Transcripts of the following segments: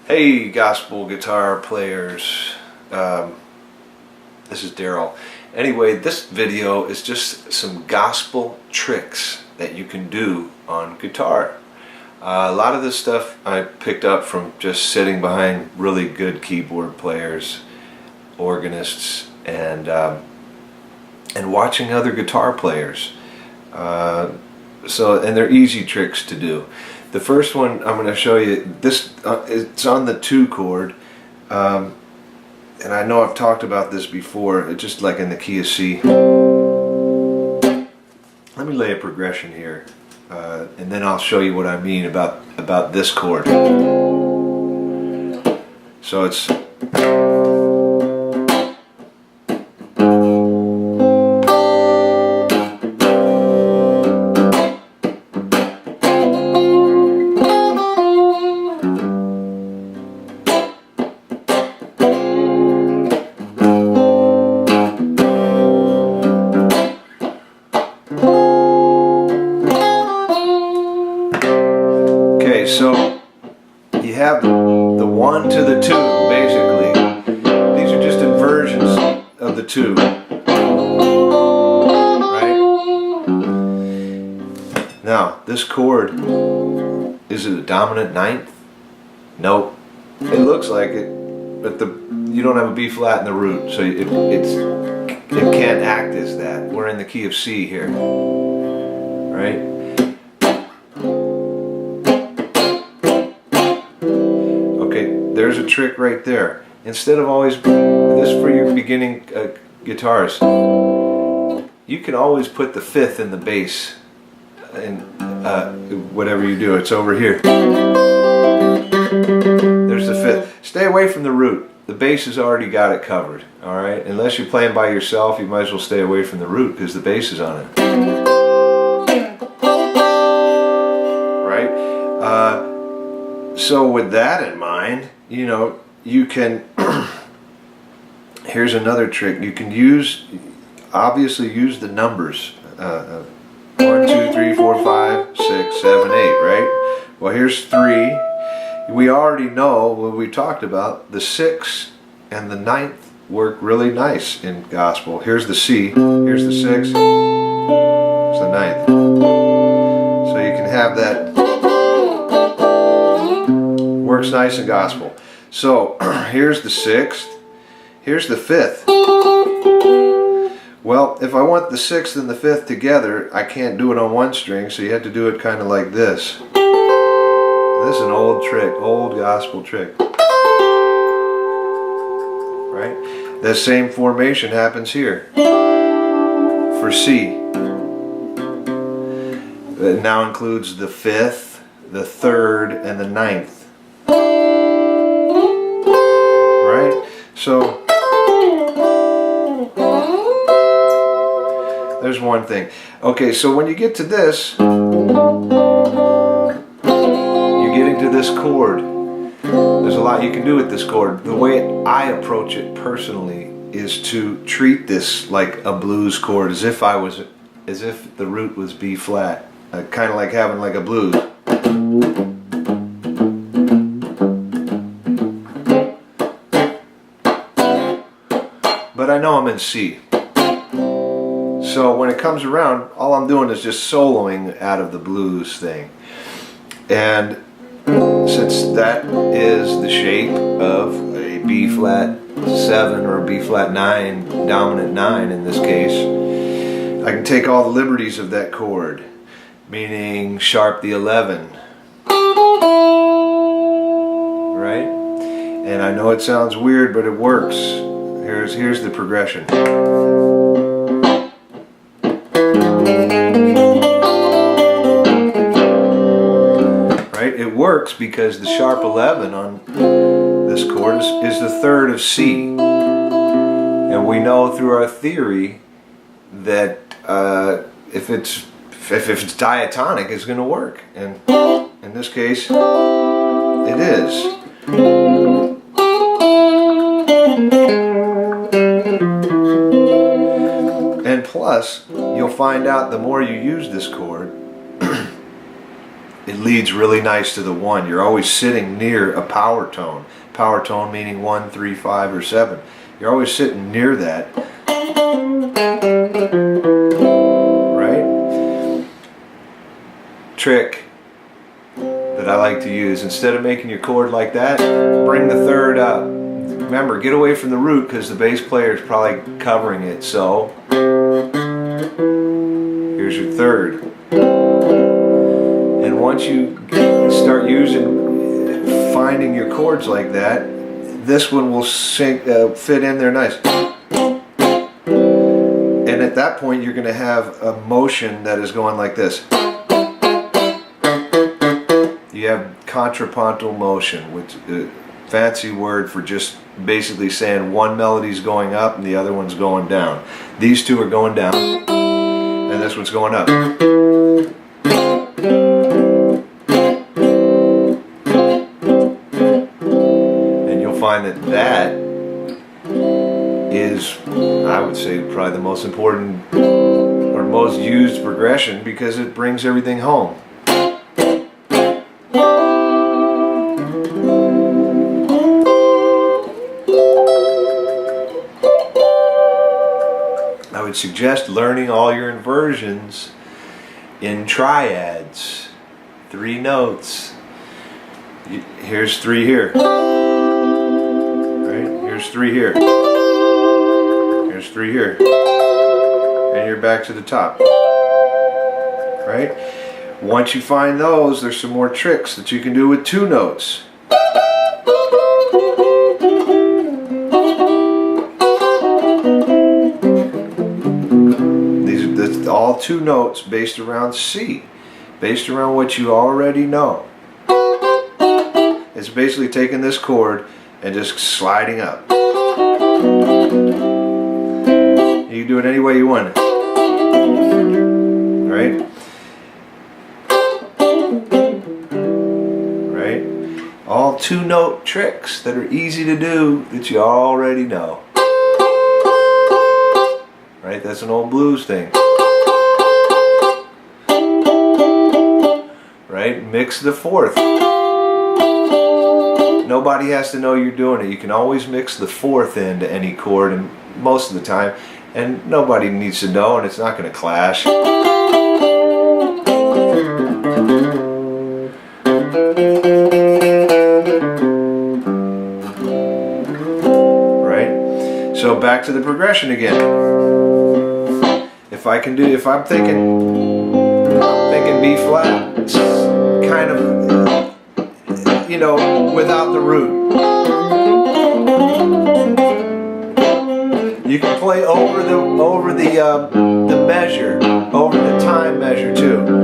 Hey, gospel guitar players. This is Daryl. Anyway, this video is just some gospel tricks that you can do on guitar. A lot of this stuff I picked up from just sitting behind really good keyboard players, organists, and watching other guitar players. And they're easy tricks to do. The first one I'm going to show you, it's on the 2 chord, and I know I've talked about this before, it's just like in the key of C. Let me lay a progression here, and then I'll show you what I mean about this chord. So it's so you have the 1 to the 2, basically. These are just inversions of the 2. Right? Now, this chord, is it a dominant 9th? Nope. It looks like it, but you don't have a B flat in the root, so it can't act as that. We're in the key of C here. Right? There's a trick right there. Instead of always, this for your beginning guitars, you can always put the 5th in the bass, and whatever you do, it's over here. There's the 5th. Stay away from the root. The bass has already got it covered. All right. Unless you're playing by yourself, you might as well stay away from the root because the bass is on it. Right. So with that in mind, you know, you can, here's another trick. You can obviously use the numbers. 1, 2, 3, 4, 5, 6, 7, 8, right? Well, here's 3. We already know what we talked about. The 6th and the 9th work really nice in gospel. Here's the C. Here's the 6th. Here's the 9th. So you can have that. Works nice in gospel. So here's the 6th, here's the 5th. Well, if I want the 6th and the 5th together, I can't do it on one string, so you have to do it kind of like this. This is an old trick, old gospel trick. Right? That same formation happens here for C. It now includes the 5th, the 3rd, and the 9th. So there's one thing. Okay, so when you get to this, you're getting to this chord. There's a lot you can do with this chord. The way I approach it personally is to treat this like a blues chord, as if the root was B flat, kind of like having like a blues. But I know I'm in C. So when it comes around, all I'm doing is just soloing out of the blues thing. And since that is the shape of a B flat 7 or a B flat 9, dominant 9 in this case, I can take all the liberties of that chord, meaning sharp the 11. Right? And I know it sounds weird, but it works. Here's the progression. Right? It works because the sharp 11 on this chord is the 3rd of C. And we know through our theory that if it's diatonic, it's going to work. And in this case, it is. And plus, you'll find out the more you use this chord, it leads really nice to the 1. You're always sitting near a power tone. Power tone meaning 1, 3, 5, or 7. You're always sitting near that. Right? Trick that I like to use, instead of making your chord like that, bring the 3rd up. Remember, get away from the root because the bass player is probably covering it. So here's your 3rd. And once you start finding your chords like that, this one will fit in there nice. And at that point you're going to have a motion that is going like this. You have contrapuntal motion, which is a fancy word for just basically saying one melody's going up and the other one's going down. These two are going down and this one's going up. And you'll find that is, I would say, probably the most important or most used progression because it brings everything home. I would suggest learning all your inversions in triads. 3 notes. Here's 3 here. Right? Here's 3 here. Here's 3 here. And you're back to the top. Right? Once you find those, there's some more tricks that you can do with 2 notes. These are all 2 notes based around C, based around what you already know. It's basically taking this chord and just sliding up. You can do it any way you want it. Right? Right? All 2-note tricks that are easy to do that you already know. Right? That's an old blues thing. Right? Mix the 4th. Nobody has to know you're doing it. You can always mix the 4th into any chord, and most of the time, and nobody needs to know, and it's not going to clash. Right? So back to the progression again. If I'm thinking B flat, it's kind of, you know, without the root. You can play over the measure, over the time measure too.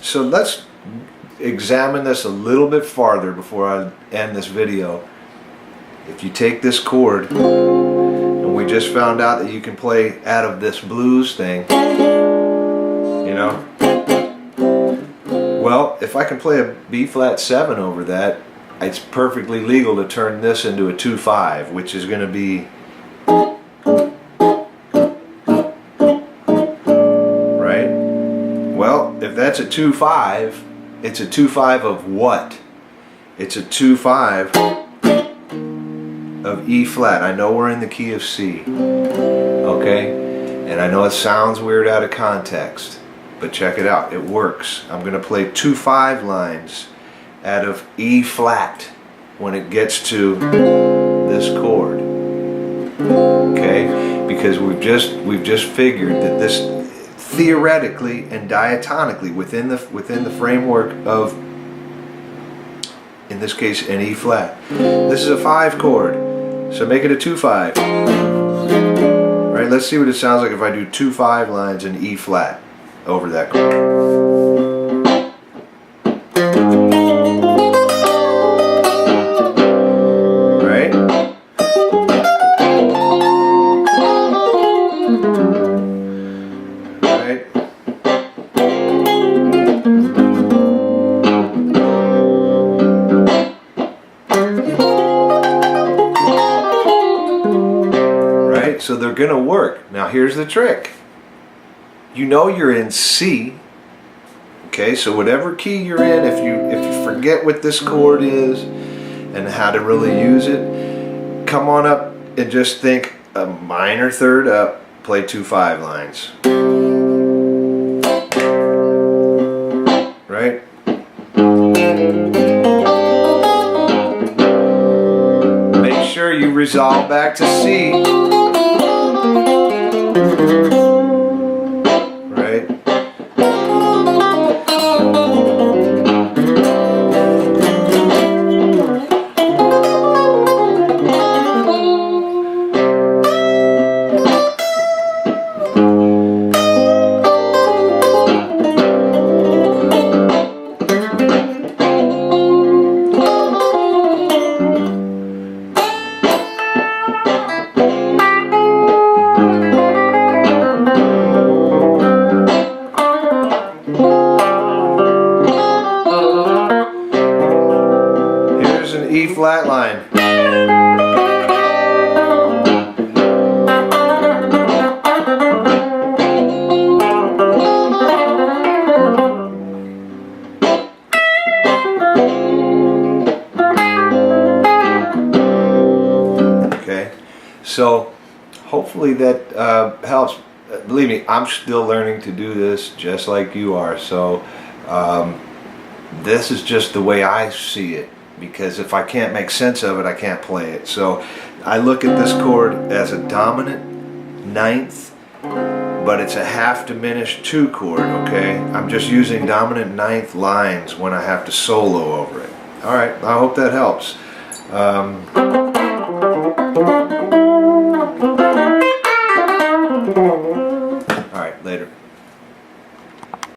So let's examine this a little bit farther before I end this video. If you take this chord, and we just found out that you can play out of this blues thing, you know, well, if I can play a B flat 7 over that, it's perfectly legal to turn this into a 2-5, which is going to be if that's a 2-5, it's a 2-5 of what? It's a 2-5 of E flat. I know we're in the key of C, okay? And I know it sounds weird out of context, but check it out, it works. I'm going to play 2 5 lines out of E flat when it gets to this chord, okay? Because we've just figured that this, theoretically and diatonically, within the framework of, in this case, an E flat, this is a 5 chord, so make it a 2-5. Right? Let's see what it sounds like if I do 2 5 lines in E flat over that chord. so they're gonna work. Now here's the trick. You know you're in C. Okay, so whatever key you're in, if you forget what this chord is and how to really use it, come on up and just think a minor third up, play 2 5 lines. Right? Make sure you resolve back to C. Right? Here's an E flat line. Okay, so hopefully that helps. Believe me, I'm still learning to do this just like you are. So this is just the way I see it, because if I can't make sense of it, I can't play it. So I look at this chord as a dominant ninth, but it's a half diminished 2 chord, okay? I'm just using dominant ninth lines when I have to solo over it. All right, I hope that helps.